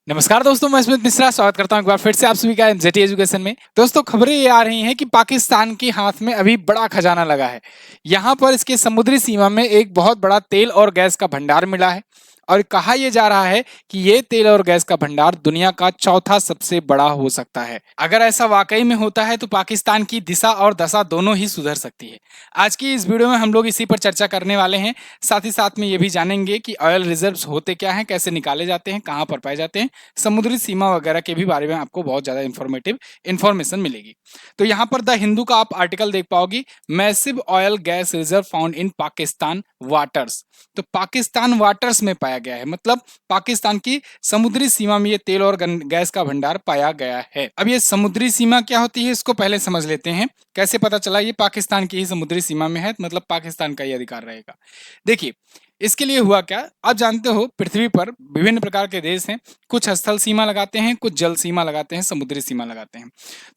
नमस्कार दोस्तों, मैं स्मित मिश्रा स्वागत करता हूं एक बार फिर से आप सभी का जेटी एजुकेशन में। दोस्तों, खबरें ये आ रही हैं कि पाकिस्तान के हाथ में अभी बड़ा खजाना लगा है। यहां पर इसके समुद्री सीमा में एक बहुत बड़ा तेल और गैस का भंडार मिला है और कहा यह जा रहा है कि ये तेल और गैस का भंडार दुनिया का चौथा सबसे बड़ा हो सकता है। अगर ऐसा वाकई में होता है तो पाकिस्तान की दिशा और दशा दोनों ही सुधर सकती है। आज की इस वीडियो में हम लोग इसी पर चर्चा करने वाले हैं। साथ ही साथ में ये भी जानेंगे कि ऑयल रिजर्व्स होते क्या हैं, कैसे निकाले जाते हैं, कहाँ पर पाए जाते हैं, समुद्री सीमा वगैरह के भी बारे में आपको बहुत ज़्यादा इन्फॉर्मेटिव इन्फॉर्मेशन मिलेगी। तो यहाँ पर द हिंदू का आप आर्टिकल देख पाओगी, massive oil gas reserve found in Pakistan waters. तो पाकिस्तान वाटर्स में पाया गया है, मतलब पाकिस्तान की समुद्री सीमा में ये तेल और गैस का भंडार पाया गया है। अब ये समुद्री सीमा क्या होती है, इसको पहले समझ लेते हैं। कैसे पता चला ये पाकिस्तान की ही समुद्री सीमा में है, मतलब पाकिस्तान का ही अधिकार रहेगा। देखिए, इसके लिए हुआ क्या, आप जानते हो पृथ्वी पर विभिन्न प्रकार के देश हैं। कुछ स्थल सीमा लगाते हैं, कुछ जल सीमा लगाते हैं, समुद्री सीमा लगाते हैं।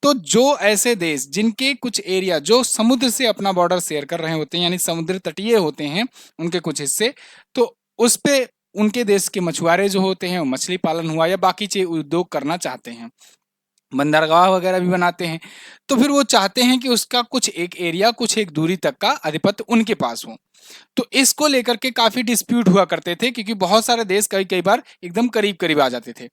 तो जो ऐसे देश जिनके कुछ एरिया जो समुद्र से अपना बॉर्डर शेयर कर रहे होते हैं, यानी समुद्र तटीय होते हैं उनके कुछ हिस्से, तो उस पे उनके देश के मछुआरे जो होते हैं, मछली पालन हुआ या बाकी चीज उद्योग करना चाहते हैं, बंदरगाह वगैरह भी बनाते हैं। तो फिर वो चाहते हैं कि उसका कुछ एक एरिया, कुछ एक दूरी तक का आधिपत्य उनके पास हो। तो इसको लेकर के काफी डिस्प्यूट हुआ करते थे, क्योंकि बहुत सारे देश कई कई बार एकदम करीब करीब आ जाते थे।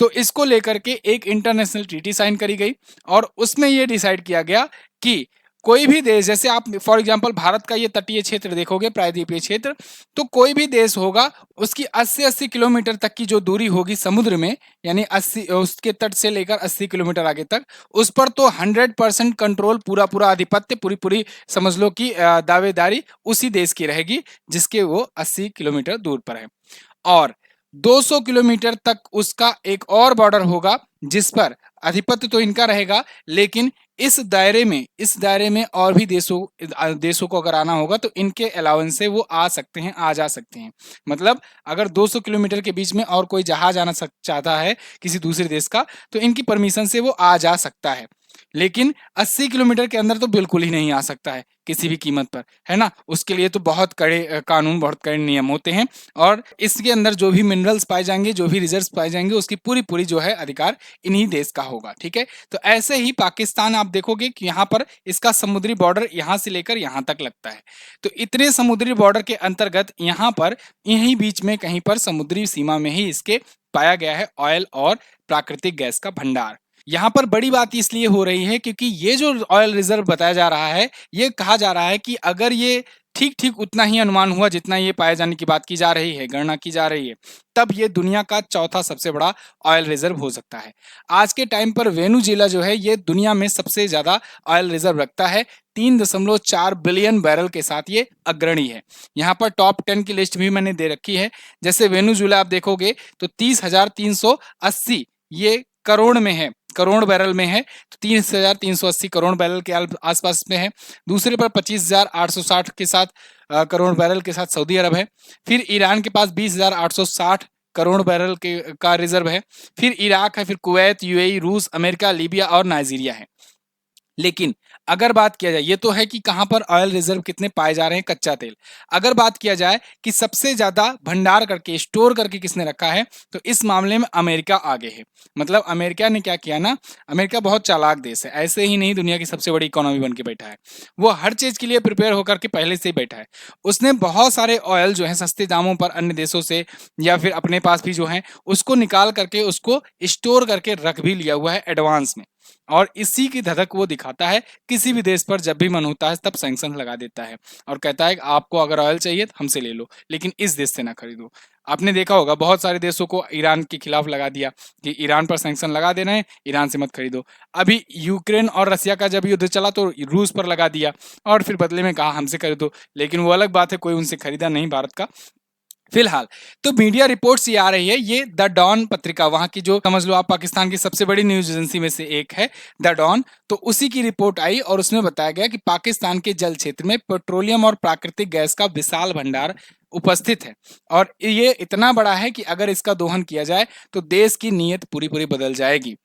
तो इसको लेकर के एक इंटरनेशनल ट्रीटी साइन करी गई और उसमें यह डिसाइड किया गया कि कोई भी देश, जैसे आप फॉर एग्जांपल भारत का ये तटीय क्षेत्र देखोगे, प्रायद्वीपीय क्षेत्र, तो कोई भी देश होगा उसकी 80-80 किलोमीटर तक की जो दूरी होगी समुद्र में, यानी 80 उसके तट से लेकर 80 किलोमीटर आगे तक, उस पर तो 100% कंट्रोल, पूरा पूरा आधिपत्य, पूरी पूरी समझ लो कि दावेदारी उसी देश की रहेगी जिसके वो 80 किलोमीटर दूर पर है। और 200 किलोमीटर तक उसका एक और बॉर्डर होगा जिस पर आधिपत्य तो इनका रहेगा, लेकिन इस दायरे में और भी देशों को अगर आना होगा तो इनके अलाउंस से वो आ सकते हैं, आ जा सकते हैं। मतलब अगर 200 किलोमीटर के बीच में और कोई जहाज आना चाहता है किसी दूसरे देश का, तो इनकी परमिशन से वो आ जा सकता है। लेकिन 80 किलोमीटर के अंदर तो बिल्कुल ही नहीं आ सकता है किसी भी कीमत पर, है ना। उसके लिए तो बहुत कड़े कानून, बहुत कड़े नियम होते हैं और इसके अंदर जो भी मिनरल्स पाए जाएंगे, जो भी रिजर्व्स पाए जाएंगे, उसकी पूरी पूरी जो है अधिकार इन्हीं देश का होगा। ठीक है, तो ऐसे ही पाकिस्तान आप देखोगे कि यहाँ पर इसका समुद्री बॉर्डर यहाँ से लेकर यहाँ तक लगता है। तो इतने समुद्री बॉर्डर के अंतर्गत यहाँ पर यहीं बीच में कहीं पर समुद्री सीमा में ही इसके पाया गया है ऑयल और प्राकृतिक गैस का भंडार। यहाँ पर बड़ी बात इसलिए हो रही है क्योंकि ये जो ऑयल रिजर्व बताया जा रहा है, ये कहा जा रहा है कि अगर ये ठीक ठीक उतना ही अनुमान हुआ जितना ये पाए जाने की बात की जा रही है, गणना की जा रही है, तब ये दुनिया का चौथा सबसे बड़ा ऑयल रिजर्व हो सकता है। आज के टाइम पर वेनेजुएला जो है ये दुनिया में सबसे ज्यादा ऑयल रिजर्व रखता है। 3.4 बिलियन बैरल के साथ ये अग्रणी है। यहाँ पर टॉप 10 की लिस्ट भी मैंने दे रखी है। जैसे वेनेजुएला आप देखोगे तो 30,380 ये करोड़ में है, करोड़ बैरल में है। तो 30,380 करोड़ बैरल के आसपास में है। दूसरे पर 25,860 के साथ करोड़ बैरल के साथ सऊदी अरब है। फिर ईरान के पास 20,860 करोड़ बैरल के का रिजर्व है। फिर इराक है, फिर कुवैत, यूएई, रूस, अमेरिका, लीबिया और नाइजीरिया है। लेकिन अगर बात किया जाए, ये तो है कि कहां पर ऑयल रिजर्व कितने पाए जा रहे हैं, कच्चा तेल। अगर बात किया जाए कि सबसे ज्यादा भंडार करके, स्टोर करके किसने रखा है, तो इस मामले में अमेरिका आगे है। मतलब अमेरिका ने क्या किया ना, अमेरिका बहुत चालाक देश है, ऐसे ही नहीं दुनिया की सबसे बड़ी इकोनॉमी बन के बैठा है। वो हर चीज के लिए प्रिपेयर होकर के पहले से ही बैठा है। उसने बहुत सारे ऑयल जो है सस्ते दामों पर अन्य देशों से या फिर अपने पास भी जो है उसको निकाल करके उसको स्टोर करके रख भी लिया हुआ है एडवांस में। और इसी की धधक वो दिखाता है, किसी भी देश पर जब भी मन होता है तब सैंक्शन लगा देता है और कहता है कि आपको अगर ऑयल चाहिए तो हमसे ले लो, लेकिन इस देश से ना खरीदो। आपने देखा होगा बहुत सारे देशों को ईरान के खिलाफ लगा दिया कि ईरान पर सैंक्शन लगा देना है, ईरान से मत खरीदो। अभी यूक्रेन और रसिया का जब युद्ध चला तो रूस पर लगा दिया और फिर बदले में कहा हमसे खरीदो, लेकिन वो अलग बात है, कोई उनसे खरीदा नहीं भारत का फिलहाल। तो मीडिया रिपोर्ट्स ये आ रही है, ये द डॉन पत्रिका, वहां की जो समझ लो आप पाकिस्तान की सबसे बड़ी न्यूज एजेंसी में से एक है द डॉन, तो उसी की रिपोर्ट आई और उसमें बताया गया कि पाकिस्तान के जल क्षेत्र में पेट्रोलियम और प्राकृतिक गैस का विशाल भंडार उपस्थित है और ये इतना बड़ा है कि अगर इसका दोहन किया जाए तो देश की नीयत पूरी पूरी बदल जाएगी।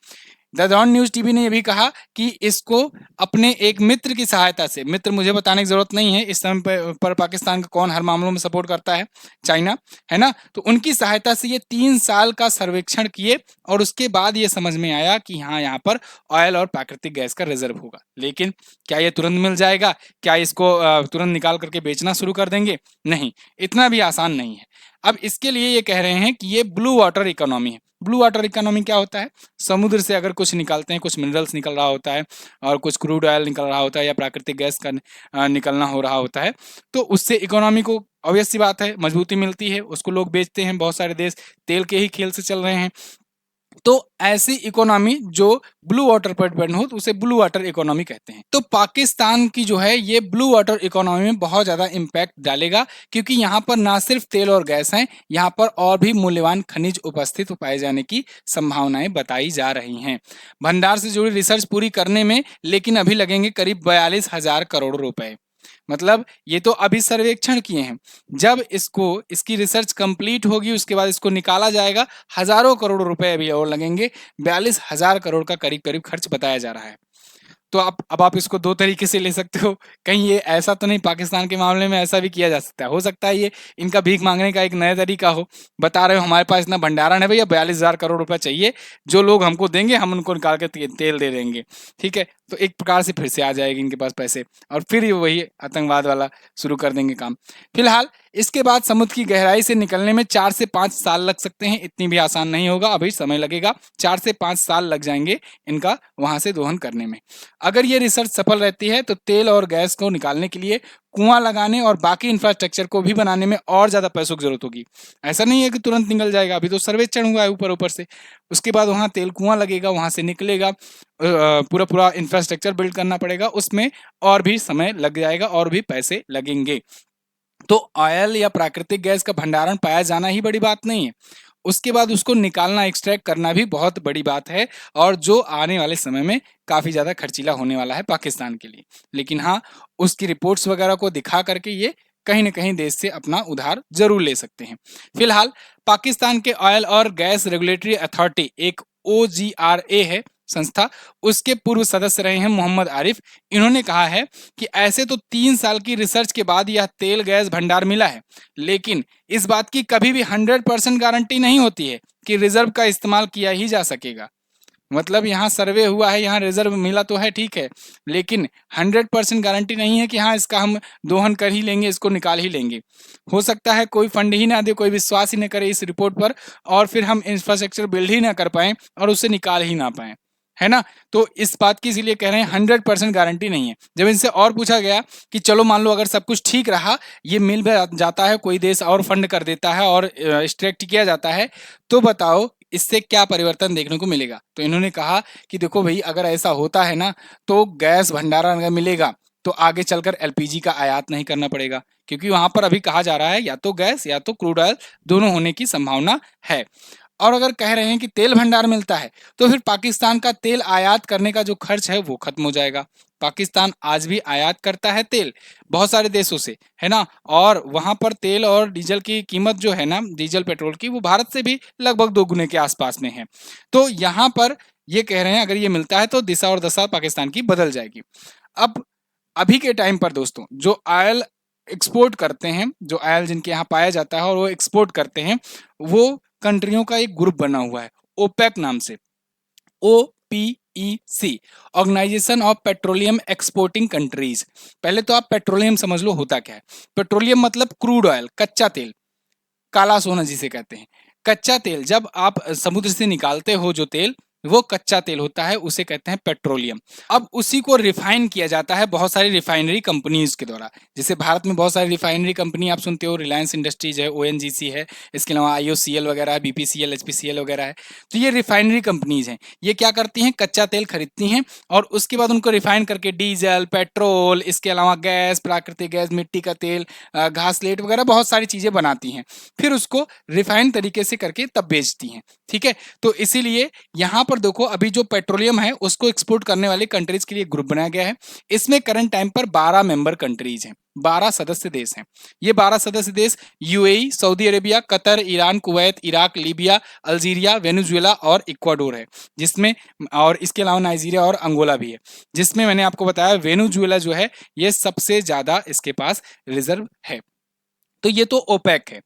द डॉन न्यूज टीवी ने यह भी कहा कि इसको अपने एक मित्र की सहायता से, मित्र मुझे बताने की जरूरत नहीं है, इस समय पर पाकिस्तान का कौन हर मामलों में सपोर्ट करता है, चाइना है ना, तो उनकी सहायता से ये 3 साल का सर्वेक्षण किए और उसके बाद ये समझ में आया कि हाँ, यहाँ पर ऑयल और प्राकृतिक गैस का रिजर्व होगा। लेकिन क्या ये तुरंत मिल जाएगा? क्या इसको तुरंत निकाल करके बेचना शुरू कर देंगे? नहीं, इतना भी आसान नहीं है। अब इसके लिए ये कह रहे हैं कि ये ब्लू वाटर इकोनॉमी है। ब्लू वाटर इकोनॉमी क्या होता है? समुद्र से अगर कुछ निकालते हैं, कुछ मिनरल्स निकल रहा होता है और कुछ क्रूड ऑयल निकल रहा होता है या प्राकृतिक गैस का निकलना हो रहा होता है, तो उससे इकोनॉमी को ऑब्वियस सी बात है मजबूती मिलती है, उसको लोग बेचते हैं। बहुत सारे देश तेल के ही खेल से चल रहे हैं, तो ऐसी इकोनॉमी जो ब्लू वाटर पर डिपेंड हो तो उसे ब्लू वाटर इकोनॉमी कहते हैं। तो पाकिस्तान की जो है ये ब्लू वाटर इकोनॉमी में बहुत ज्यादा इम्पैक्ट डालेगा, क्योंकि यहाँ पर ना सिर्फ तेल और गैस हैं, यहाँ पर और भी मूल्यवान खनिज उपस्थित पाए जाने की संभावनाएं बताई जा रही हैं। भंडार से जुड़ी रिसर्च पूरी करने में लेकिन अभी लगेंगे करीब 42,000 करोड़ रुपए। मतलब ये तो अभी सर्वेक्षण किए हैं, जब इसकी रिसर्च कंप्लीट होगी उसके बाद इसको निकाला जाएगा, हजारों करोड़ रुपए अभी और लगेंगे। 42,000 करोड़ का करीब करीब खर्च बताया जा रहा है। तो अब आप इसको दो तरीके से ले सकते हो। कहीं ये ऐसा तो नहीं, पाकिस्तान के मामले में ऐसा भी किया जा सकता है, हो सकता है ये इनका भीख मांगने का एक नया तरीका हो। बता रहे हो हमारे पास इतना भंडारण है भैया, 42,000 करोड़ रुपए चाहिए, जो लोग हमको देंगे हम उनको निकाल के तेल दे देंगे, ठीक है। तो एक प्रकार से फिर से आ जाएगी इनके पास पैसे और फिर ये वही आतंकवाद वाला शुरू कर देंगे काम। फिलहाल इसके बाद समुद्र की गहराई से निकलने में 4 से 5 साल लग सकते हैं। इतनी भी आसान नहीं होगा, अभी समय लगेगा, 4 से 5 साल लग जाएंगे इनका वहां से दोहन करने में। अगर ये रिसर्च सफल रहती है तो तेल और गैस को निकालने के लिए कुआं लगाने और बाकी इंफ्रास्ट्रक्चर को भी बनाने में और ज्यादा पैसों की जरूरत होगी। ऐसा नहीं है कि तुरंत निकल जाएगा, अभी तो सर्वेक्षण हुआ है ऊपर ऊपर से, उसके बाद वहां तेल कुआं लगेगा, वहां से निकलेगा, पूरा पूरा इंफ्रास्ट्रक्चर बिल्ड करना पड़ेगा, उसमें और भी समय लग जाएगा और भी पैसे लगेंगे। तो ऑयल या प्राकृतिक गैस का भंडारण पाया जाना ही बड़ी बात नहीं है, उसके बाद उसको निकालना, एक्सट्रैक्ट करना भी बहुत बड़ी बात है, और जो आने वाले समय में काफी ज्यादा खर्चीला होने वाला है पाकिस्तान के लिए। लेकिन हाँ, उसकी रिपोर्ट्स वगैरह को दिखा करके ये कहीं ना कहीं देश से अपना उधार जरूर ले सकते हैं। फिलहाल पाकिस्तान के ऑयल और गैस रेगुलेटरी अथॉरिटी, एक OGRA है संस्था, उसके पूर्व सदस्य रहे हैं मोहम्मद आरिफ। इन्होंने कहा है कि ऐसे तो 3 साल की रिसर्च के बाद यह तेल गैस भंडार मिला है, लेकिन इस बात की कभी भी 100% गारंटी नहीं होती है कि रिजर्व का इस्तेमाल किया ही जा सकेगा। मतलब यहाँ सर्वे हुआ है, यहाँ रिजर्व मिला तो है, ठीक है, लेकिन 100% गारंटी नहीं है कि हाँ इसका हम दोहन कर ही लेंगे, इसको निकाल ही लेंगे। हो सकता है कोई फंड ही ना दे, कोई विश्वास ही ना करे इस रिपोर्ट पर, और फिर हम इंफ्रास्ट्रक्चर बिल्ड ही ना कर पाए और उसे निकाल ही ना पाए, है ना। तो इस बात की इसीलिए कह रहे हैं 100% गारंटी नहीं है। जब इनसे और पूछा गया कि चलो मान लो अगर सब कुछ ठीक रहा, ये मिल जाता है, कोई देश और फंड कर देता है और एक्सट्रैक्ट किया जाता है, तो बताओ इससे क्या परिवर्तन देखने को मिलेगा। तो इन्होंने कहा कि देखो भाई, अगर ऐसा होता है ना, तो गैस भंडारण अगर मिलेगा तो आगे चलकर LPG का आयात नहीं करना पड़ेगा, क्योंकि वहां पर अभी कहा जा रहा है या तो गैस या तो क्रूड ऑयल दोनों होने की संभावना है। और अगर कह रहे हैं कि तेल भंडार मिलता है तो फिर पाकिस्तान का तेल आयात करने का जो खर्च है वो खत्म हो जाएगा। पाकिस्तान आज भी आयात करता है तेल बहुत सारे देशों से, है ना, और वहां पर तेल और डीजल की कीमत जो है ना, डीजल पेट्रोल की, वो भारत से भी लगभग 2 गुने के आसपास में है। तो यहाँ पर ये कह रहे हैं अगर ये मिलता है तो दिशा और दशा पाकिस्तान की बदल जाएगी। अब अभी के टाइम पर दोस्तों, जो ऑयल एक्सपोर्ट करते हैं, जो ऑयल जिनके यहाँ पाया जाता है और वो एक्सपोर्ट करते हैं, वो कंट्रियों का एक ग्रुप बना हुआ है ओपेक नाम से, OPEC, organisation of petroleum exporting countries. पहले तो आप पेट्रोलियम समझ लो होता क्या है। पेट्रोलियम मतलब क्रूड ऑयल, कच्चा तेल, काला सोना जिसे कहते हैं। कच्चा तेल जब आप समुद्र से निकालते हो, जो तेल वो कच्चा तेल होता है, उसे कहते हैं पेट्रोलियम। अब उसी को रिफाइन किया जाता है बहुत सारी रिफाइनरी कंपनीज के द्वारा। जैसे भारत में बहुत सारी रिफाइनरी कंपनी आप सुनते हो, रिलायंस इंडस्ट्रीज है, ONGC है, इसके अलावा IOCL वगैरह है, BPCL, HPCL वगैरह है। तो ये रिफाइनरी कंपनीज हैं। ये क्या करती हैं, कच्चा तेल खरीदती हैं और उसके बाद उनको रिफाइन करके डीजल, पेट्रोल, इसके अलावा गैस, प्राकृतिक गैस, मिट्टी का तेल, घासलेट वगैरह बहुत सारी चीजें बनाती हैं, फिर उसको रिफाइन तरीके से करके तब बेचती हैं, ठीक है। तो इसीलिए यहाँ पर देखो, अभी जो पेट्रोलियम है उसको एक्सपोर्ट करने वाले कंट्रीज के लिए ग्रुप बनाया गया है। इसमें करंट टाइम पर 12 मेंबर कंट्रीज हैं। 12 सदस्य देश हैं। ये 12 सदस्य देश UAE, Saudi Arabia, Qatar, Iran, Kuwait, Iraq, Libya, Algeria, Venezuela और इक्वाडोर है, जिसमें और इसके अलावा नाइजीरिया और अंगोला भी है, जिसमें मैंने आपको बताया वेनेजुएला जो है ये सबसे ज्यादा इसके पास रिजर्व है। तो ये तो ओपेक है।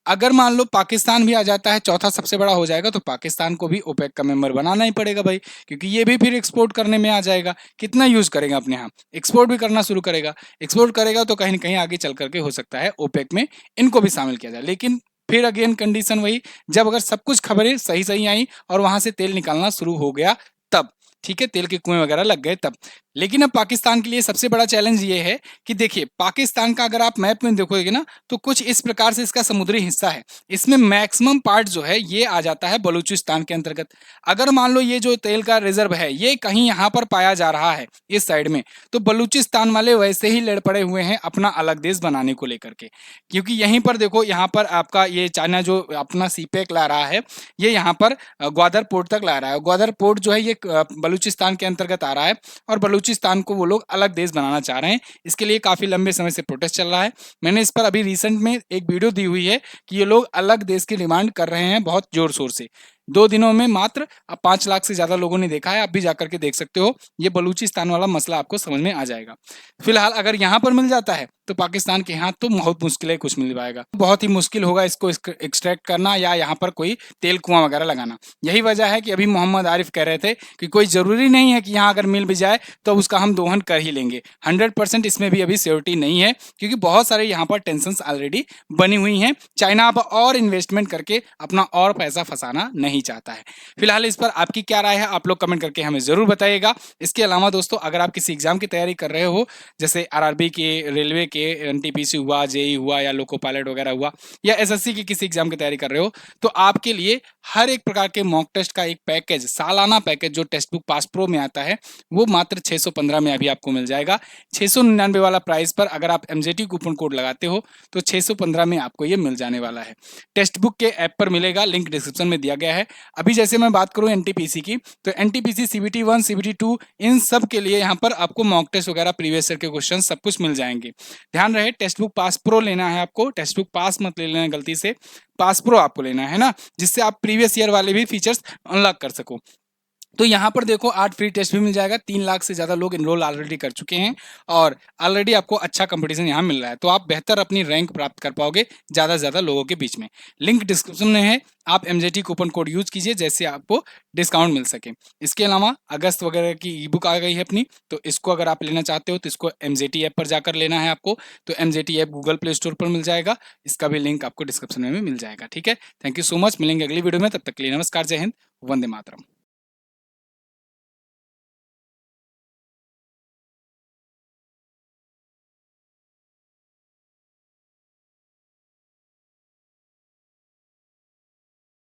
अगर मान लो पाकिस्तान भी आ जाता है, चौथा सबसे बड़ा हो जाएगा, तो पाकिस्तान को भी ओपेक का मेंबर बनाना ही पड़ेगा भाई, क्योंकि ये भी फिर एक्सपोर्ट करने में आ जाएगा। कितना यूज करेगा अपने यहाँ, एक्सपोर्ट भी करना शुरू करेगा। एक्सपोर्ट करेगा तो कहीं ना कहीं आगे चल करके हो सकता है ओपेक में इनको भी शामिल किया जाए। लेकिन फिर अगेन कंडीशन वही, जब अगर सब कुछ खबरें सही सही आई और वहां से तेल निकालना शुरू हो गया तब, ठीक है, तेल के कुएं वगैरह लग गए तब। लेकिन अब पाकिस्तान के लिए सबसे बड़ा चैलेंज ये है कि देखिए पाकिस्तान का अगर आप मैप में देखोगे ना तो कुछ इस प्रकार से इसका समुद्री हिस्सा है, इसमें मैक्सिमम पार्ट जो है ये आ जाता है बलूचिस्तान के अंतर्गत। अगर मान लो ये जो तेल का रिजर्व है ये कहीं यहाँ पर पाया जा रहा है इस साइड में, तो बलूचिस्तान वाले वैसे ही लड़ पड़े हुए हैं अपना अलग देश बनाने को लेकर के, क्योंकि यहीं पर देखो यहाँ पर आपका ये चाइना जो अपना सीपेक ला रहा है ये यहाँ पर ग्वादर पोर्ट तक ला रहा है। ग्वादर पोर्ट जो है ये बलूचिस्तान के अंतर्गत आ रहा है और बलूचिस्तान को वो लोग अलग देश बनाना चाह रहे हैं। इसके लिए काफी लंबे समय से प्रोटेस्ट चल रहा है। मैंने इस पर अभी रिसेंट में एक वीडियो दी हुई है कि ये लोग अलग देश की डिमांड कर रहे हैं बहुत जोर शोर से। 2 दिनों में मात्र अब 5 लाख से ज्यादा लोगों ने देखा है, आप भी जाकर के देख सकते हो। ये बलूचिस्तान वाला मसला आपको समझ में आ जाएगा। फिलहाल अगर यहाँ पर मिल जाता है तो पाकिस्तान के हाथ तो बहुत मुश्किल है कुछ मिल पाएगा, बहुत ही मुश्किल होगा इसको एक्सट्रैक्ट करना या यहाँ पर कोई तेल कुआं वगैरह लगाना। यही वजह है कि अभी मोहम्मद आरिफ कह रहे थे कि कोई जरूरी नहीं है कि यहाँ अगर मिल भी जाए तो उसका हम दोहन कर ही लेंगे। 100% इसमें भी अभी श्योरिटी नहीं है, क्योंकि बहुत सारे यहाँ पर टेंशन ऑलरेडी बनी हुई हैं। चाइना अब और इन्वेस्टमेंट करके अपना और पैसा फंसाना नहीं चाहता है। फिलहाल इस पर आपकी क्या राय है आप लोग कमेंट करके हमें जरूर बताइएगा। इसके अलावा दोस्तों अगर आप किसी एग्जाम की तैयारी कर रहे हो, जैसे आरआरबी के, रेलवे के, एनटीपीसी हुआ, जेई हुआ या लोको पायलट वगैरह हुआ, या एसएससी की किसी एग्जाम की तैयारी कर रहे हो, तो आपके लिए हर एक प्रकार के मॉक टेस्ट का एक पैकेज, सालाना पैकेज जो टेक्स्ट बुक पास प्रो में आता है वो मात्र 615 में अभी आपको मिल जाएगा। 699 वाला प्राइस पर अगर आप एमजेटी कूपन कोड लगाते हो तो 615 में आपको ये मिल जाने वाला है। टेक्स्ट बुक के ऐप पर मिलेगा, लिंक डिस्क्रिप्शन में दिया गया है। अभी जैसे मैं बात करूं एनटीपीसी की, तो एनटीपीसी सीबीटी 1, सीबीटी 2 इन सब के लिए यहाँ पर आपको मॉक टेस्ट वगैरह, प्रीवियस ईयर के क्वेश्चन सब कुछ मिल जाएंगे। ध्यान रहे टेक्स्ट बुक पास प्रो लेना है आपको, टेक्स्ट बुक पास मत ले लेना गलती से, पास प्रो आपको लेना है ना, जिससे आप प्रीवियस ईयर वाले भी फीचर्स अनलॉक कर सको। तो यहाँ पर देखो 8 फ्री टेस्ट भी मिल जाएगा। 3 लाख से ज्यादा लोग इनरोल ऑलरेडी कर चुके हैं और ऑलरेडी आपको अच्छा कंपटीशन यहाँ मिल रहा है, तो आप बेहतर अपनी रैंक प्राप्त कर पाओगे ज्यादा से ज्यादा लोगों के बीच में। लिंक डिस्क्रिप्शन में है, आप एमजेटी कूपन कोड यूज कीजिए जैसे आपको डिस्काउंट मिल सके। इसके अलावा अगस्त वगैरह की ई बुक आ गई है अपनी, तो इसको अगर आप लेना चाहते हो तो इसको एमजेटी ऐप पर जाकर लेना है आपको। तो MJT app Google play store पर मिल जाएगा, इसका भी लिंक आपको डिस्क्रिप्शन में मिल जाएगा। ठीक है, थैंक यू सो मच, मिलेंगे अगली वीडियो में, तब तक के लिए नमस्कार, जय हिंद, वंदे मातरम।